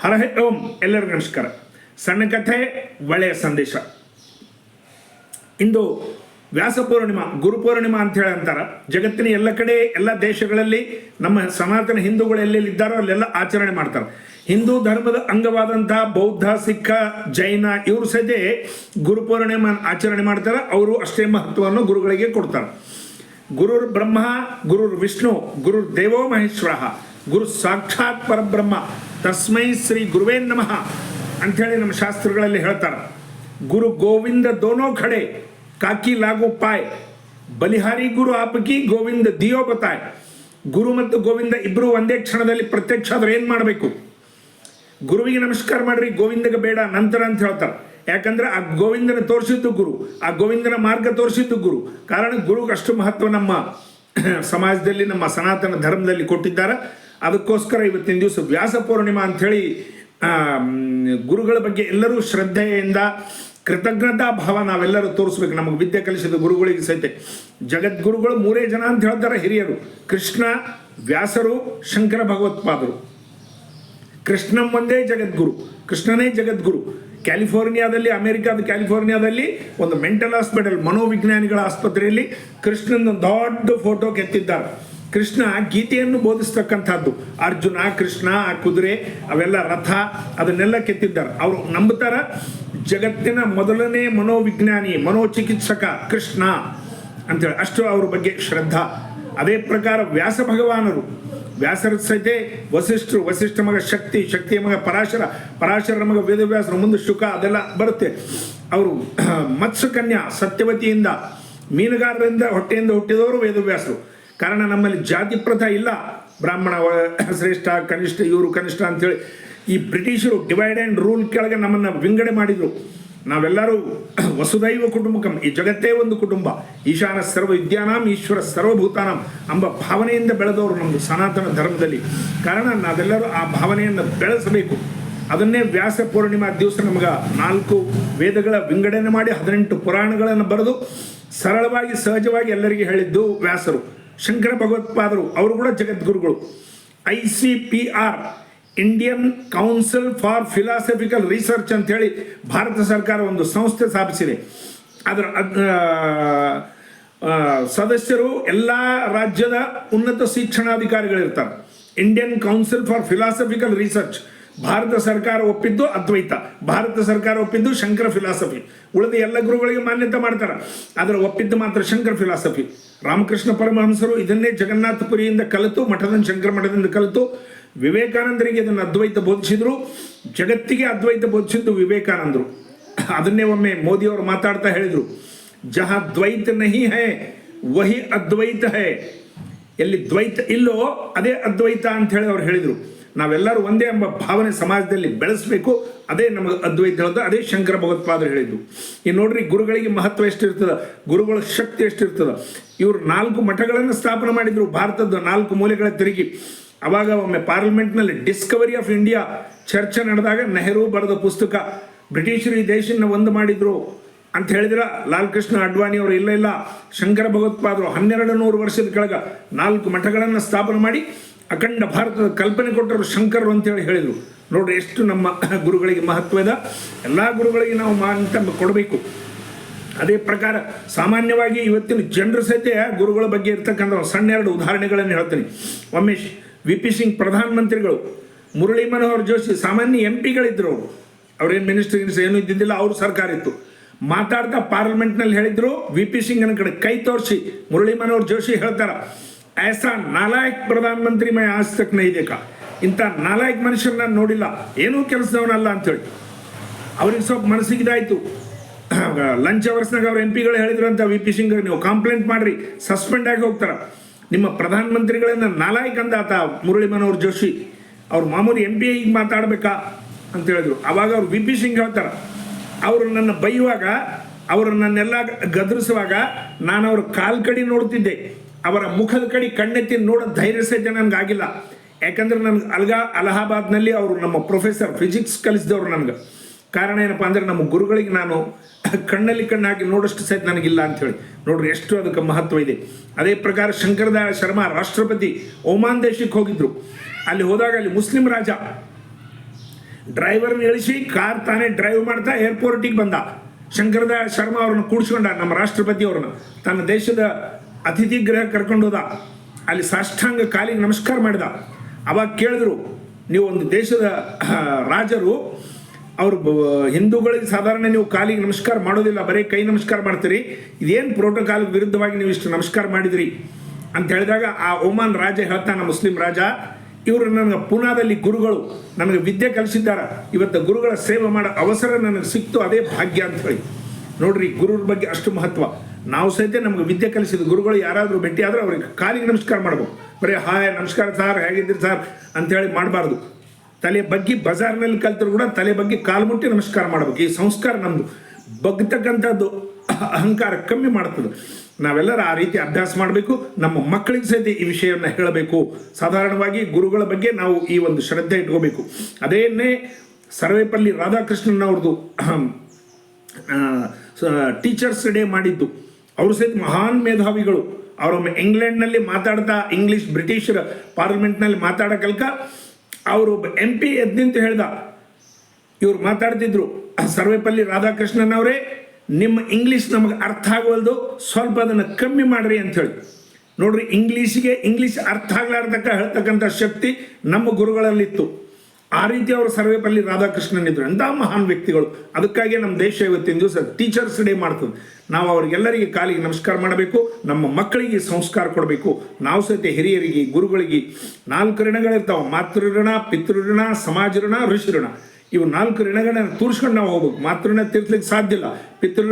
ಹರ ಓಂ. ಎಲ್ಲರಿಗೂ ನಮಸ್ಕಾರ. ಸಣ್ಣ ಕಥೆ, ಒಳ್ಳೆಯ ಸಂದೇಶ. ಇಂದು ವ್ಯಾಸ ಪೂರ್ಣಿಮಾ, ಗುರು ಪೂರ್ಣಿಮಾ ಅಂತ ಹೇಳಿ ಅಂತಾರೆ. ಜಗತ್ತಿನ ಎಲ್ಲ ಕಡೆ, ಎಲ್ಲ ದೇಶಗಳಲ್ಲಿ ನಮ್ಮ ಸನಾತನ ಹಿಂದೂಗಳು ಎಲ್ಲೆಲ್ಲಿದ್ದಾರೋ ಅಲ್ಲೆಲ್ಲ ಆಚರಣೆ ಮಾಡ್ತಾರೆ. ಹಿಂದೂ ಧರ್ಮದ ಅಂಗವಾದಂತಹ ಬೌದ್ಧ, ಸಿಖ್, ಜೈನ ಇವರು ಸದ್ಯ ಗುರು ಪೂರ್ಣಿಮಾ ಆಚರಣೆ ಮಾಡ್ತಾರೆ. ಅವರು ಅಷ್ಟೇ ಮಹತ್ವವನ್ನು ಗುರುಗಳಿಗೆ ಕೊಡ್ತಾರೆ. ಗುರುರ್ ಬ್ರಹ್ಮ, ಗುರುರ್ ವಿಷ್ಣು, ಗುರುರ್ ದೇವೋ ಮಹೇಶ್ವರ, ಗುರು ಸಾಕ್ಷಾತ್ ಪರಬ್ರಹ್ಮ, ತಸ್ಮೈ ಶ್ರೀ ಗುರುವೇ ನಮಃ ಅಂಥೇಳಿ ನಮ್ಮ ಶಾಸ್ತ್ರಗಳಲ್ಲಿ ಹೇಳ್ತಾರೆ. ಗುರು ಗೋವಿಂದ ದೋನೋ ಖಡೆ, ಕಾಕಿ ಲಾಗೋ ಪಾಯ್, ಬಲಿಹಾರಿ ಗುರು ಆಪಕಿ, ಗೋವಿಂದ ದಿಯೋ ಬತಾಯ್. ಗುರು ಮತ್ತು ಗೋವಿಂದ ಇಬ್ಬರು ಒಂದೇ ಕ್ಷಣದಲ್ಲಿ ಪ್ರತ್ಯಕ್ಷ ಆದ್ರೆ ಏನು ಮಾಡಬೇಕು? ಗುರುವಿಗೆ ನಮಸ್ಕಾರ ಮಾಡ್ರಿ, ಗೋವಿಂದಗೆ ಬೇಡ ನಂತರ ಅಂತ ಹೇಳ್ತಾರೆ. ಯಾಕಂದ್ರೆ ಆ ಗೋವಿಂದನ ತೋರಿಸಿದ್ದು ಗುರು, ಆ ಗೋವಿಂದನ ಮಾರ್ಗ ತೋರಿಸಿದ್ದು ಗುರು. ಕಾರಣ ಗುರುಗೆ ಅಷ್ಟು ಮಹತ್ವ ನಮ್ಮ ಸಮಾಜದಲ್ಲಿ, ನಮ್ಮ ಸನಾತನ ಧರ್ಮದಲ್ಲಿ ಕೊಟ್ಟಿದ್ದಾರೆ. ಅದಕ್ಕೋಸ್ಕರ ಇವತ್ತಿನ ದಿವಸ ವ್ಯಾಸ ಪೂರ್ಣಿಮಾ ಅಂಥೇಳಿ ಗುರುಗಳ ಬಗ್ಗೆ ಎಲ್ಲರೂ ಶ್ರದ್ಧೆಯಿಂದ ಕೃತಜ್ಞತಾ ಭಾವ ನಾವೆಲ್ಲರೂ ತೋರಿಸ್ಬೇಕು. ನಮಗೆ ವಿದ್ಯೆ ಕಲಿಸಿದ ಗುರುಗಳಿಗೆ ಸಹಿತ ಜಗದ್ಗುರುಗಳು ಮೂರೇ ಜನ ಅಂತ ಹೇಳ್ತಾರೆ ಹಿರಿಯರು: ಕೃಷ್ಣ, ವ್ಯಾಸರು, ಶಂಕರ ಭಗವತ್ಪಾದರು. ಕೃಷ್ಣಂ ಒಂದೇ ಜಗದ್ಗುರು, ಕೃಷ್ಣನೇ ಜಗದ್ಗುರು. ಕ್ಯಾಲಿಫೋರ್ನಿಯಾದಲ್ಲಿ, ಅಮೆರಿಕಾದ ಕ್ಯಾಲಿಫೋರ್ನಿಯಾದಲ್ಲಿ ಒಂದು ಮೆಂಟಲ್ ಹಾಸ್ಪಿಟಲ್, ಮನೋವಿಜ್ಞಾನಿಗಳ ಆಸ್ಪತ್ರೆಯಲ್ಲಿ ಕೃಷ್ಣನ ದೊಡ್ಡ ಫೋಟೋ ಕೆತ್ತಿದ್ದಾರೆ. ಕೃಷ್ಣ ಗೀತೆಯನ್ನು ಬೋಧಿಸ್ತಕ್ಕಂಥದ್ದು. ಅರ್ಜುನ, ಕೃಷ್ಣ, ಆ ಕುದುರೆ, ಅವೆಲ್ಲ ರಥ, ಅದನ್ನೆಲ್ಲ ಕೆತ್ತಿದ್ದಾರೆ. ಅವರು ನಂಬುತ್ತಾರೆ ಜಗತ್ತಿನ ಮೊದಲನೇ ಮನೋವಿಜ್ಞಾನಿ, ಮನೋಚಿಕಿತ್ಸಕ ಕೃಷ್ಣ ಅಂತೇಳಿ. ಅಷ್ಟು ಅವ್ರ ಬಗ್ಗೆ ಶ್ರದ್ಧಾ. ಅದೇ ಪ್ರಕಾರ ವ್ಯಾಸ ಭಗವಾನರು, ವ್ಯಾಸರ ಸಹಿತ ವಸಿಷ್ಠರು, ವಸಿಷ್ಠ ಮಗ ಶಕ್ತಿ, ಶಕ್ತಿಯ ಮಗ ಪರಾಶರ, ಪರಾಶರರ ಮಗ ವೇದವ್ಯಾಸರು, ಮುಂದೆ ಶುಕ, ಅದೆಲ್ಲ ಬರುತ್ತೆ. ಅವರು ಮತ್ಸ್ಯ ಕನ್ಯಾ ಸತ್ಯವತಿಯಿಂದ, ಮೀನುಗಾರರಿಂದ ಹೊಟ್ಟೆಯಿಂದ ಹುಟ್ಟಿದವರು ವೇದವ್ಯಾಸರು. ಕಾರಣ ನಮ್ಮಲ್ಲಿ ಜಾತಿ ಪ್ರಥಾ ಇಲ್ಲ. ಬ್ರಾಹ್ಮಣ ಶ್ರೇಷ್ಠ, ಕನಿಷ್ಠ, ಇವರು ಕನಿಷ್ಠ ಅಂಥೇಳಿ ಈ ಬ್ರಿಟಿಷರು ಡಿವೈಡ್ ಆ್ಯಂಡ್ ರೂಲ್ ಕೆಳಗೆ ನಮ್ಮನ್ನು ವಿಂಗಡೆ ಮಾಡಿದರು. ನಾವೆಲ್ಲರೂ ವಸುದೈವ ಕುಟುಂಬಕಂ, ಈ ಜಗತ್ತೇ ಒಂದು ಕುಟುಂಬ, ಈಶಾನ ಸರ್ವ ವಿದ್ಯಾನಾಂ ಈಶ್ವರ ಸರ್ವಭೂತಾನಾಂ ಎಂಬ ಭಾವನೆಯಿಂದ ಬೆಳೆದವರು ನಮ್ಮದು ಸನಾತನ ಧರ್ಮದಲ್ಲಿ. ಕಾರಣ ನಾವೆಲ್ಲರೂ ಆ ಭಾವನೆಯನ್ನು ಬೆಳೆಸಬೇಕು. ಅದನ್ನೇ ವ್ಯಾಸ ಪೂರ್ಣಿಮಾ ದಿವಸ ನಮಗೆ 4 ವೇದಗಳ ವಿಂಗಡಣೆ ಮಾಡಿ 18 ಪುರಾಣಗಳನ್ನು ಬರೆದು ಸರಳವಾಗಿ, ಸಹಜವಾಗಿ ಎಲ್ಲರಿಗೆ ಹೇಳಿದ್ದು ವ್ಯಾಸರು. ಶಂಕರ ಭಗವತ್ಪಾದರು, ಅವರು ಕೂಡ ಜಗದ್ಗುರುಗಳು. ICPR, Indian council for philosophical research ಅಂಥೇಳಿ ಭಾರತ ಸರ್ಕಾರ ಒಂದು ಸಂಸ್ಥೆ ಸ್ಥಾಪಿಸಿದೆ. ಅದರ ಸದಸ್ಯರು ಎಲ್ಲ ರಾಜ್ಯದ ಉನ್ನತ ಶಿಕ್ಷಣಾಧಿಕಾರಿಗಳಿರ್ತಾರೆ. Indian council for philosophical research. ಭಾರತ ಸರ್ಕಾರ ಒಪ್ಪಿದ್ದು ಅದ್ವೈತ, ಭಾರತ ಸರ್ಕಾರ ಒಪ್ಪಿದ್ದು ಶಂಕರ ಫಿಲಾಸಫಿ. ಉಳಿದ ಎಲ್ಲ ಗುರುಗಳಿಗೆ ಮಾನ್ಯತೆ ಮಾಡ್ತಾರೆ, ಆದರೆ ಒಪ್ಪಿದ್ದು ಮಾತ್ರ ಶಂಕರ ಫಿಲಾಸಫಿ. ರಾಮಕೃಷ್ಣ ಪರಮಹಂಸರು ಇದನ್ನೇ ಜಗನ್ನಾಥಪುರಿಯಿಂದ ಕಲಿತು, ಮಠದ ಶಂಕರ ಮಠದಿಂದ ಕಲಿತು ವಿವೇಕಾನಂದರಿಗೆ ಇದನ್ನು ಅದ್ವೈತ ಬೋಧಿಸಿದ್ರು. ಜಗತ್ತಿಗೆ ಅದ್ವೈತ ಬೋಧಿಸಿದ್ದು ವಿವೇಕಾನಂದರು. ಅದನ್ನೇ ಒಮ್ಮೆ ಮೋದಿಯವರು ಮಾತಾಡ್ತಾ ಹೇಳಿದರು, ಜಹಾ ದ್ವೈತ ನಹಿ ಹೈ ವಹಿ ಅದ್ವೈತ ಹೈ. ಎಲ್ಲಿ ದ್ವೈತ ಇಲ್ಲೋ ಅದೇ ಅದ್ವೈತ ಅಂತ ಹೇಳಿ ಅವ್ರು ಹೇಳಿದರು. ನಾವೆಲ್ಲರೂ ಒಂದೇ ಎಂಬ ಭಾವನೆ ಸಮಾಜದಲ್ಲಿ ಬೆಳೆಸಬೇಕು. ಅದೇ ನಮಗೆ ಅದ್ವೈತ ಹೇಳೋದು, ಅದೇ ಶಂಕರ ಭಗವತ್ಪಾದರು ಹೇಳಿದ್ದು. ಈ ನೋಡ್ರಿ, ಗುರುಗಳಿಗೆ ಮಹತ್ವ ಎಷ್ಟಿರ್ತದೆ, ಗುರುಗಳ ಶಕ್ತಿ ಎಷ್ಟಿರ್ತದೆ. ಇವರು 4 ಮಠಗಳನ್ನು ಸ್ಥಾಪನೆ ಮಾಡಿದರು, ಭಾರತದ 4 ಮೂಲೆಗಳ ತಿರುಗಿ. ಅವಾಗ ಒಮ್ಮೆ ಪಾರ್ಲಿಮೆಂಟ್ನಲ್ಲಿ ಡಿಸ್ಕವರಿ ಆಫ್ ಇಂಡಿಯಾ ಚರ್ಚೆ ನಡೆದಾಗ ನೆಹರು ಬರೆದ ಪುಸ್ತಕ, ಬ್ರಿಟಿಷರು ಈ ದೇಶನ ಒಂದು ಮಾಡಿದ್ರು ಅಂತ ಹೇಳಿದ್ರೆ ಲಾಲ್ ಕೃಷ್ಣ ಅಡ್ವಾಣಿ ಅವರು ಇಲ್ಲ ಶಂಕರ ಭಗವತ್ಪಾದರು 1200 ವರ್ಷದ ಕೆಳಗೆ 4 ಮಠಗಳನ್ನು ಸ್ಥಾಪನೆ ಮಾಡಿ ಅಖಂಡ ಭಾರತದ ಕಲ್ಪನೆ ಕೊಟ್ಟರು ಶಂಕರರು ಅಂತೇಳಿ ಹೇಳಿದರು. ನೋಡ್ರಿ ಎಷ್ಟು ನಮ್ಮ ಗುರುಗಳಿಗೆ ಮಹತ್ವ ಇದೆ. ಎಲ್ಲ ಗುರುಗಳಿಗೆ ನಾವು ಮಾನ್ಯತೆ ಕೊಡಬೇಕು. ಅದೇ ಪ್ರಕಾರ ಸಾಮಾನ್ಯವಾಗಿ ಇವತ್ತಿನ ಜನರ ಸಹಿತ ಗುರುಗಳ ಬಗ್ಗೆ ಇರ್ತಕ್ಕಂಥ ಸಣ್ಣ 2 ಉದಾಹರಣೆಗಳನ್ನು ಹೇಳ್ತೀನಿ. ಒಮ್ಮೆ VP ಸಿಂಗ್ ಪ್ರಧಾನಮಂತ್ರಿಗಳು, ಮುರಳಿ ಮನೋಹರ್ ಜೋಶಿ ಸಾಮಾನ್ಯ MP ಗಳಿದ್ದರು. ಅವ್ರೇನು ಮಿನಿಸ್ಟರ್ ಏನೂ ಇದ್ದಿದ್ದಿಲ್ಲ, ಅವ್ರ ಸರ್ಕಾರ ಇತ್ತು. ಮಾತಾಡ್ತಾ ಪಾರ್ಲಿಮೆಂಟ್ನಲ್ಲಿ ಹೇಳಿದ್ರು, VP ಸಿಂಗ್ನ ಕಡೆ ಕೈ ತೋರಿಸಿ ಮುರಳಿ ಮನೋಹರ್ ಜೋಶಿ ಹೇಳ್ತಾರೆ, ಐಸಾ ನಾಲಾಯಕ್ ಪ್ರಧಾನಮಂತ್ರಿ ಮೈ ಆಜ್ ತಕ್ ನಹೀ ದೇಖಾ. ಇಂಥ ನಾಲಾಯಕ್ ಮನುಷ್ಯನ ನಾನು ನೋಡಿಲ್ಲ, ಏನೂ ಕೆಲಸದವನಲ್ಲ ಅಂಥೇಳಿ. ಅವ್ರಿಗೆ ಸ್ವಲ್ಪ ಮನಸ್ಸಿಗೆ ಇದಾಯಿತು. ಲಂಚ್ ಅವರ್ಸ್ನಾಗ ಅವ್ರ MP ಗಳು ಹೇಳಿದ್ರು ಅಂತ VP ಸಿಂಗ್, ನೀವು ಕಂಪ್ಲೇಂಟ್ ಮಾಡಿರಿ, ಸಸ್ಪೆಂಡ್ ಆಗಿ ಹೋಗ್ತಾರೆ. ನಿಮ್ಮ ಪ್ರಧಾನಮಂತ್ರಿಗಳನ್ನು ನಾಲಾಯಕ್ ಅಂದಾತ ಮುರಳಿ ಮನೋಹರ್ ಜೋಶಿ. ಅವ್ರು ಮಾಮೂಲಿ MP ಈಗ ಮಾತಾಡಬೇಕಾ ಅಂತ ಹೇಳಿದ್ರು. ಆವಾಗ ಅವ್ರು VP ಸಿಂಗ್ ಹೇಳ್ತಾರೆ, ಅವರು ನನ್ನ ಬೈಯುವಾಗ, ಅವರು ನನ್ನೆಲ್ಲ ಗದರಿಸುವಾಗ ನಾನು ಅವ್ರ ಕಾಲ್ ಕಡೆ ನೋಡ್ತಿದ್ದೆ, ಅವರ ಮುಖದ ಕಡೆ ಕಣ್ಣೆತ್ತಿ ನೋಡೋ ಧೈರ್ಯ ಸಹಿತ ನನಗಾಗಿಲ್ಲ. ಯಾಕಂದ್ರೆ ನನಗೆ ಅಲಹಾಬಾದ್ನಲ್ಲಿ ಅವರು ನಮ್ಮ ಪ್ರೊಫೆಸರ್ ಫಿಸಿಕ್ಸ್ ಕಲಿಸಿದವರು ನನಗೆ. ಕಾರಣ ಏನಪ್ಪ ಅಂದರೆ ನಮ್ಮ ಗುರುಗಳಿಗೆ ನಾನು ಕಣ್ಣಲ್ಲಿ ಕಣ್ಣು ಹಾಕಿ ನೋಡೋಷ್ಟು ಸಹಿತ ನನಗಿಲ್ಲ ಅಂಥೇಳಿ. ನೋಡ್ರಿ ಎಷ್ಟು ಅದಕ್ಕೆ ಮಹತ್ವ ಇದೆ. ಅದೇ ಪ್ರಕಾರ ಶಂಕರದಯಾಳ ಶರ್ಮಾ ರಾಷ್ಟ್ರಪತಿ ಒಮಾನ್ ದೇಶಕ್ಕೆ ಹೋಗಿದ್ರು. ಅಲ್ಲಿ ಹೋದಾಗ ಅಲ್ಲಿ ಮುಸ್ಲಿಂ ರಾಜ ಡ್ರೈವರ್ನ ಇಳಿಸಿ ಕಾರ್ ತಾನೇ ಡ್ರೈವ್ ಮಾಡ್ತಾ ಏರ್ಪೋರ್ಟಿಗೆ ಬಂದ. ಶಂಕರದಯಾಳ್ ಶರ್ಮಾ ಅವ್ರನ್ನ ಕೂಡಿಸ್ಕೊಂಡ, ನಮ್ಮ ರಾಷ್ಟ್ರಪತಿ ಅವ್ರನ್ನ ತನ್ನ ದೇಶದ ಅತಿಥಿ ಗೃಹ ಕರ್ಕೊಂಡು ಹೋದ. ಅಲ್ಲಿ ಸಾಷ್ಟಾಂಗ ಕಾಲಿಗೆ ನಮಸ್ಕಾರ ಮಾಡಿದ. ಅವಾಗ ಕೇಳಿದ್ರು, ನೀವು ಒಂದು ದೇಶದ ರಾಜರು, ಅವರು ಹಿಂದೂಗಳಿಗೆ ಸಾಧಾರಣ ನೀವು ಕಾಲಿಗೆ ನಮಸ್ಕಾರ ಮಾಡೋದಿಲ್ಲ, ಬರೀ ಕೈ ನಮಸ್ಕಾರ ಮಾಡ್ತೀರಿ, ಇದೇನು ಪ್ರೋಟೋಕಾಲ್ ವಿರುದ್ಧವಾಗಿ ನೀವು ಇಷ್ಟು ನಮಸ್ಕಾರ ಮಾಡಿದ್ರಿ ಅಂತ ಹೇಳಿದಾಗ ಆ ಒಮಾನ್ ರಾಜ ಹೇಳ್ತಾನ, ಮುಸ್ಲಿಂ ರಾಜ, ಇವರು ನನಗೆ ಪೂನಾದಲ್ಲಿ ಗುರುಗಳು ನನಗೆ ವಿದ್ಯೆ ಕಲಿಸಿದ್ದಾರೆ, ಇವತ್ತು ಗುರುಗಳ ಸೇವೆ ಮಾಡೋ ಅವಸರ ನನಗೆ ಸಿಕ್ತು, ಅದೇ ಭಾಗ್ಯ ಅಂತ ಹೇಳಿ. ನೋಡ್ರಿ, ಗುರುರ ಬಗ್ಗೆ ಅಷ್ಟು ಮಹತ್ವ. ನಾವು ಸಹಿತ ನಮ್ಗೆ ವಿದ್ಯೆ ಕಲಿಸಿದ ಗುರುಗಳು ಯಾರಾದರೂ ಭೇಟಿ ಆದ್ರೆ ಅವ್ರಿಗೆ ಕಾಲಿಗೆ ನಮಸ್ಕಾರ ಮಾಡ್ಬೇಕು. ಬರೀ ಹಾಯ್ ನಮಸ್ಕಾರ ಸಾರ್, ಹೇಗಿದ್ದೀರಿ ಸಾರ್ ಅಂತೇಳಿ ಮಾಡಬಾರ್ದು. ತಲೆ ಬಗ್ಗೆ ಬಜಾರ್ನಲ್ಲಿ ಕಲ್ತರು ಕೂಡ ತಲೆ ಬಗ್ಗೆ ಕಾಲು ಮುಟ್ಟಿ ನಮಸ್ಕಾರ ಮಾಡ್ಬೇಕು. ಈ ಸಂಸ್ಕಾರ ನಮ್ಮದು ಬಗ್ತಕ್ಕಂಥದ್ದು ಅಹಂಕಾರ ಕಮ್ಮಿ ಮಾಡ್ತದೆ. ನಾವೆಲ್ಲರೂ ಆ ರೀತಿ ಅಭ್ಯಾಸ ಮಾಡಬೇಕು. ನಮ್ಮ ಮಕ್ಕಳಿಗೆ ಸಹಿತ ಈ ವಿಷಯವನ್ನು ಹೇಳಬೇಕು. ಸಾಧಾರಣವಾಗಿ ಗುರುಗಳ ಬಗ್ಗೆ ನಾವು ಈ ಒಂದು ಶ್ರದ್ಧೆ ಇಟ್ಕೋಬೇಕು. ಅದೇನೇ ಸರ್ವೇಪಲ್ಲಿ ರಾಧಾಕೃಷ್ಣನ್ ಅವ್ರದ್ದು ಟೀಚರ್ಸ್ ಡೇ ಮಾಡಿದ್ದು. ಅವರು ಸಹಿತ ಮಹಾನ್ ಮೇಧಾವಿಗಳು. ಅವರೊಮ್ಮೆ ಇಂಗ್ಲೆಂಡ್ನಲ್ಲಿ ಮಾತಾಡ್ತಾ ಇಂಗ್ಲೀಷ್ ಬ್ರಿಟಿಷರ ಪಾರ್ಲಿಮೆಂಟ್ನಲ್ಲಿ ಮಾತಾಡೋಕಲ್ಕ ಅವರು MP ಎದ್ದಿಂತ ಹೇಳ್ದ, ಇವ್ರು ಮಾತಾಡ್ತಿದ್ರು, ಸರ್ವೇಪಲ್ಲಿ ರಾಧಾಕೃಷ್ಣನ್ ಅವರೇ, ನಿಮ್ಮ ಇಂಗ್ಲೀಷ್ ನಮಗೆ ಅರ್ಥ ಆಗೋಲ್ದು, ಸ್ವಲ್ಪ ಅದನ್ನು ಕಮ್ಮಿ ಮಾಡ್ರಿ ಅಂತ ಹೇಳಿ. ನೋಡ್ರಿ, ಇಂಗ್ಲೀಷ್ ಅರ್ಥ ಆಗ್ಲಾರ್ದಕ್ಕ ಹೇಳ್ತಕ್ಕಂಥ ಶಕ್ತಿ ನಮ್ಮ ಗುರುಗಳಲ್ಲಿತ್ತು. ಆ ರೀತಿ ಅವರು ಸರ್ವೇಪಲ್ಲಿ ರಾಧಾಕೃಷ್ಣನ್ ಇದ್ರು. ಎಂಥ ಮಹಾನ್ ವ್ಯಕ್ತಿಗಳು. ಅದಕ್ಕಾಗಿ ನಮ್ಮ ದೇಶ ಇವತ್ತಿನ ದಿವಸ ಟೀಚರ್ಸ್ ಡೇ ಮಾಡ್ತದೆ. ನಾವು ಅವ್ರಿಗೆಲ್ಲರಿಗೆ ಕಾಲಿಗೆ ನಮಸ್ಕಾರ ಮಾಡಬೇಕು. ನಮ್ಮ ಮಕ್ಕಳಿಗೆ ಸಂಸ್ಕಾರ ಕೊಡಬೇಕು. ನಾವು ಸಹಿತ ಹಿರಿಯರಿಗೆ, ಗುರುಗಳಿಗೆ 4 ಋಣಗಳಿರ್ತಾವೆ: ಮಾತೃಋಣ, ಪಿತೃಋಣ, ಸಮಾಜ ಋಣ, ಋಷಿ ಋಣ. ಇವು 4 ಋಣಗಳನ್ನ ತೋರಿಸ್ಕೊಂಡು ನಾವು ಹೋಗ್ಬೇಕು. ಮಾತೃಋಣ ತೀರ್ಸ್ಲಿಕ್ಕೆ ಸಾಧ್ಯ ಇಲ್ಲ, ಪಿತೃ